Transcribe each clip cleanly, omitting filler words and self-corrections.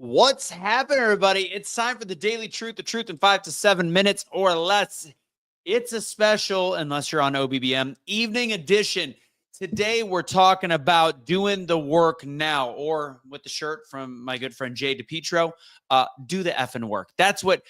What's happening, everybody? It's time for the Daily Truth, the truth in 5 to 7 minutes or less. It's a special, unless you're on OBBM, evening edition. Today, we're talking about doing the work now, or with the shirt from my good friend Jay DePietro, do the effing work. That's what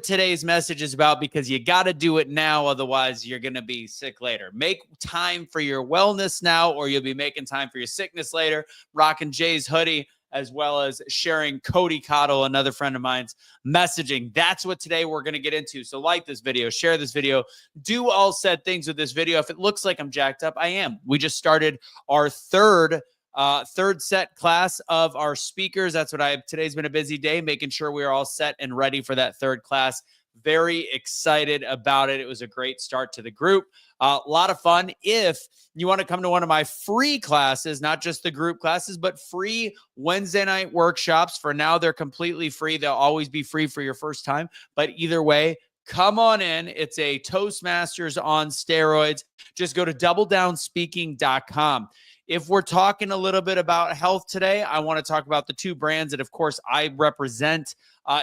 today's message is about, because you got to do it now. Otherwise, you're going to be sick later. Make time for your wellness now, or you'll be making time for your sickness later. Rocking Jay's hoodie, as well as sharing Cody Cottle, another friend of mine's, messaging. That's what today we're going to get into. So like this video, share this video, do all said things with this video. If it looks like I'm jacked up, I am. We just started our third set class of our speakers. That's what today's been a busy day, making sure we are all set and ready for that third class. Very excited about it. It was a great start to the group. A lot of fun. If you want to come to one of my free classes, not just the group classes, but free Wednesday night workshops, for now, they're completely free. They'll always be free for your first time. But either way, come on in. It's a Toastmasters on steroids. Just go to doubledownspeaking.com. If we're talking a little bit about health today, I want to talk about the two brands that, of course, I represent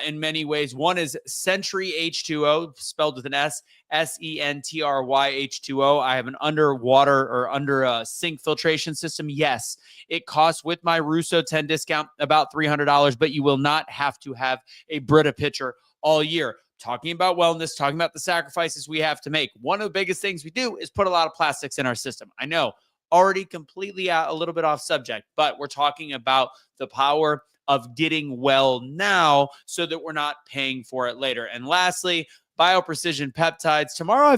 in many ways. One is Sentry H2O, spelled with an S, S-E-N-T-R-Y H2O. I have an underwater or under sink filtration system. Yes, it costs, with my Russo 10 discount, about $300, but you will not have to have a Brita pitcher all year. Talking about wellness, talking about the sacrifices we have to make. One of the biggest things we do is put a lot of plastics in our system. I know, already completely out, a little bit off subject, but we're talking about the power of getting well now so that we're not paying for it later. And lastly, bioprecision peptides. Tomorrow,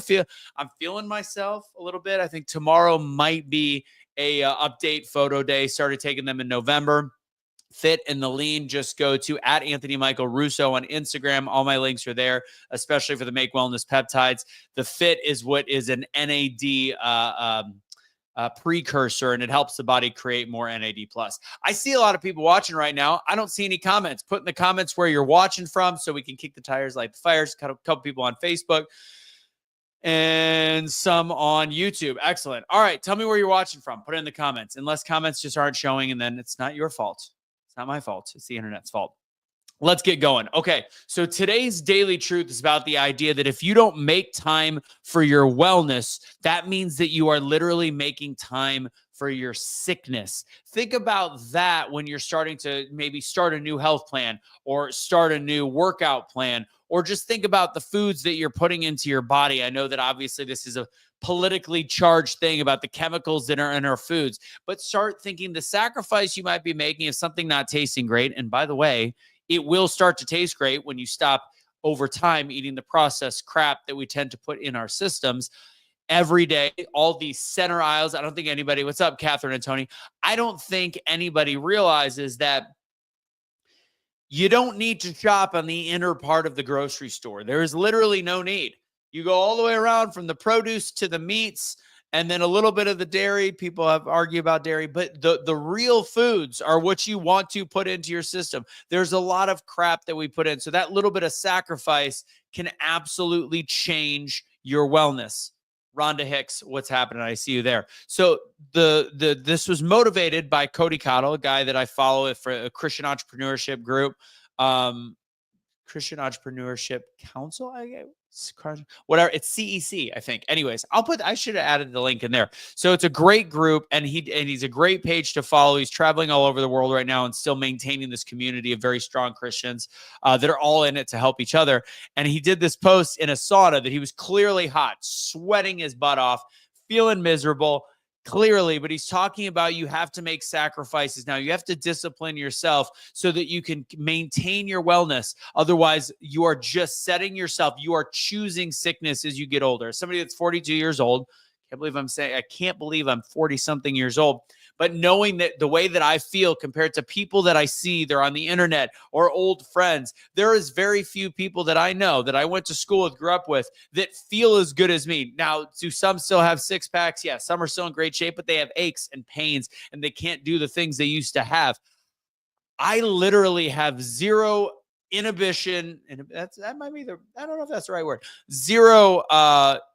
I'm feeling myself a little bit. I think tomorrow might be a update photo day. Started taking them in November. Fit and the Lean, just go to @AnthonyMichaelRusso on Instagram. All my links are there, especially for the Make Wellness peptides. The Fit is what is an NAD precursor, and it helps the body create more NAD+. I see a lot of people watching right now. I don't see any comments. Put in the comments where you're watching from so we can kick the tires, light the fires. A couple people on Facebook and some on YouTube. Excellent. All right, tell me where you're watching from. Put it in the comments. Unless comments just aren't showing, and then it's not your fault. It's not my fault. It's the internet's fault. Let's get going. Okay, so today's Daily Truth is about the idea that if you don't make time for your wellness, that means that you are literally making time for your sickness. Think about that when you're starting to maybe start a new health plan or start a new workout plan, or just think about the foods that you're putting into your body. I know that obviously this is a politically charged thing about the chemicals that are in our foods, but start thinking the sacrifice you might be making is something not tasting great. And by the way, it will start to taste great when you stop over time eating the processed crap that we tend to put in our systems every day. All these center aisles. I don't think anybody, what's up, Catherine and Tony? I don't think anybody realizes that you don't need to shop on the inner part of the grocery store. There is literally no need. You go all the way around from the produce to the meats, and then a little bit of the dairy. People have argued about dairy, but the real foods are what you want to put into your system. There's a lot of crap that we put in. So that little bit of sacrifice can absolutely change your wellness. Rhonda Hicks, what's happening? I see you there. So this was motivated by Cody Cottle, a guy that I follow for a Christian entrepreneurship group. Christian Entrepreneurship Council, whatever. It's CEC, I think. Anyways, I should have added the link in there. So it's a great group, and he's a great page to follow. He's traveling all over the world right now and still maintaining this community of very strong Christians that are all in it to help each other. And he did this post in a sauna that he was clearly hot, sweating his butt off, feeling miserable, clearly, but he's talking about you have to make sacrifices now. You have to discipline yourself so that you can maintain your wellness. Otherwise, you are just setting yourself. You are choosing sickness as you get older. Somebody that's 42 years old, I can't believe I'm 40 something years old. But knowing that the way that I feel compared to people that I see, they're on the internet or old friends, there is very few people that I know that I went to school with, grew up with, that feel as good as me. Now, do some still have six packs? Yeah, some are still in great shape, but they have aches and pains and they can't do the things they used to have. I literally have zero inhibition, and that might be I don't know if that's the right word. Zero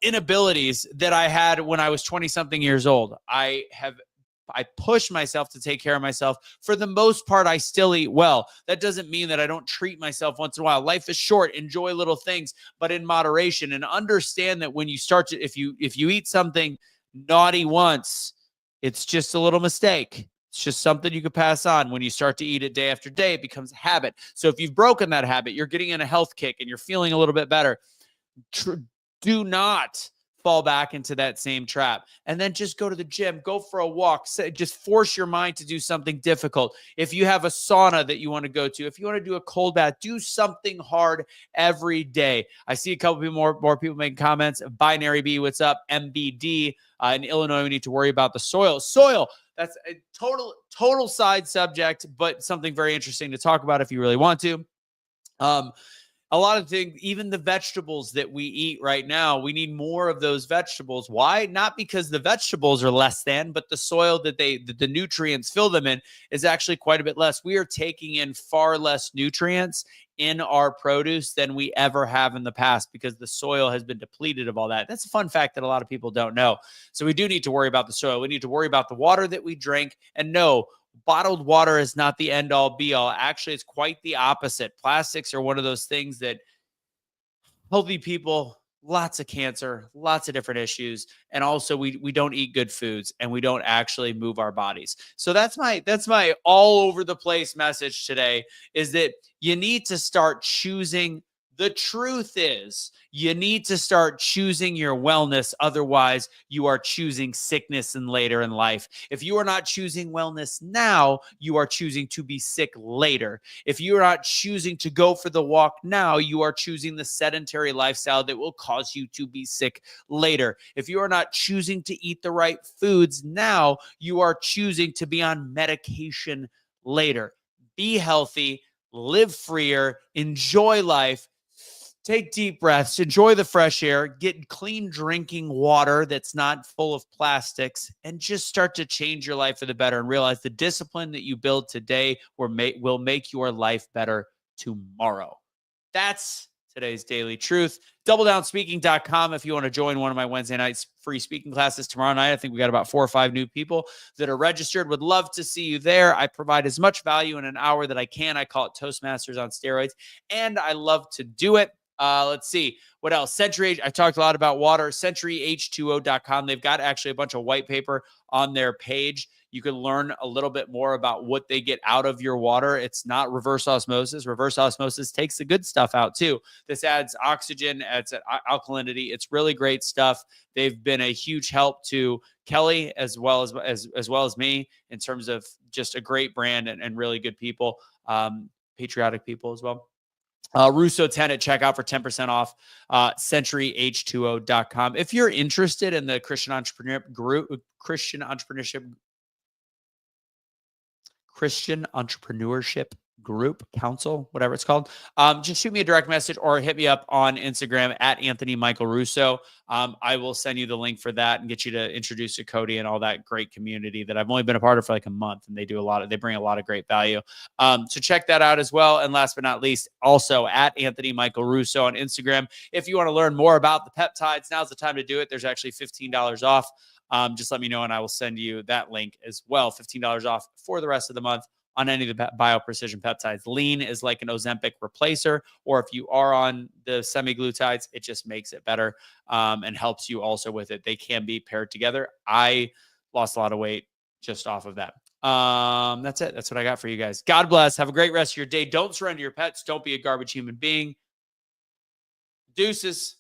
inabilities that I had when I was 20 something years old. I have I push myself to take care of myself. For the most part, I still eat well. That doesn't mean that I don't treat myself once in a while. Life is short. Enjoy little things, but in moderation, and understand that when you start to, if you eat something naughty once, it's just a little mistake. It's just something you could pass on. When you start to eat it day after day, it becomes a habit. So if you've broken that habit, you're getting in a health kick and you're feeling a little bit better. Do not fall back into that same trap. And then just go to the gym, go for a walk, just force your mind to do something difficult. If you have a sauna that you want to go to, if you want to do a cold bath, do something hard every day. I see a couple people more people making comments. Binary B, what's up? MBD. In Illinois, we need to worry about the soil. That's a total side subject, but something very interesting to talk about if you really want to. A lot of things, even the vegetables that we eat right now, we need more of those vegetables. Why? Not because the vegetables are less than, but the soil that the nutrients fill them in is actually quite a bit less. We are taking in far less nutrients in our produce than we ever have in the past because the soil has been depleted of all that. That's a fun fact that a lot of people don't know. So we do need to worry about the soil. We need to worry about the water that we drink. And no, bottled water is not the end all be all. Actually, it's quite the opposite. Plastics are one of those things that healthy people, lots of cancer, lots of different issues. And also we don't eat good foods and we don't actually move our bodies. So that's my all over the place message today, is that you need to start choosing. The truth is, you need to start choosing your wellness. Otherwise, you are choosing sickness and later in life. If you are not choosing wellness now, you are choosing to be sick later. If you are not choosing to go for the walk now, you are choosing the sedentary lifestyle that will cause you to be sick later. If you are not choosing to eat the right foods now, you are choosing to be on medication later. Be healthy, live freer, enjoy life. Take deep breaths, enjoy the fresh air, get clean drinking water that's not full of plastics, and just start to change your life for the better and realize the discipline that you build today will make your life better tomorrow. That's today's Daily Truth. Doubledownspeaking.com if you want to join one of my Wednesday nights free speaking classes tomorrow night. I think we got about 4 or 5 new people that are registered. Would love to see you there. I provide as much value in an hour that I can. I call it Toastmasters on steroids, and I love to do it. Let's see what else. Century, I talked a lot about water. CenturyH2O.com. They've got actually a bunch of white paper on their page. You can learn a little bit more about what they get out of your water. It's not reverse osmosis. Reverse osmosis takes the good stuff out too. This adds oxygen, adds alkalinity. It's really great stuff. They've been a huge help to Kelly as well as me in terms of just a great brand and really good people, patriotic people as well. Russo 10 at checkout for 10% off, CenturyH2O.com. If you're interested in the Christian entrepreneurship group, council, whatever it's called, just shoot me a direct message or hit me up on Instagram at Anthony Michael Russo. I will send you the link for that and get you to introduce to Cody and all that great community that I've only been a part of for like a month, and they bring a lot of great value. So check that out as well. And last but not least, also at Anthony Michael Russo on Instagram. If you want to learn more about the peptides, now's the time to do it. There's actually $15 off. Just let me know and I will send you that link as well. $15 off for the rest of the month on any of the bio-precision peptides. Lean is like an Ozempic replacer, or if you are on the semi-glutides, it just makes it better and helps you also with it. They can be paired together. I lost a lot of weight just off of that. That's it. That's what I got for you guys. God bless. Have a great rest of your day. Don't surrender your pets. Don't be a garbage human being. Deuces.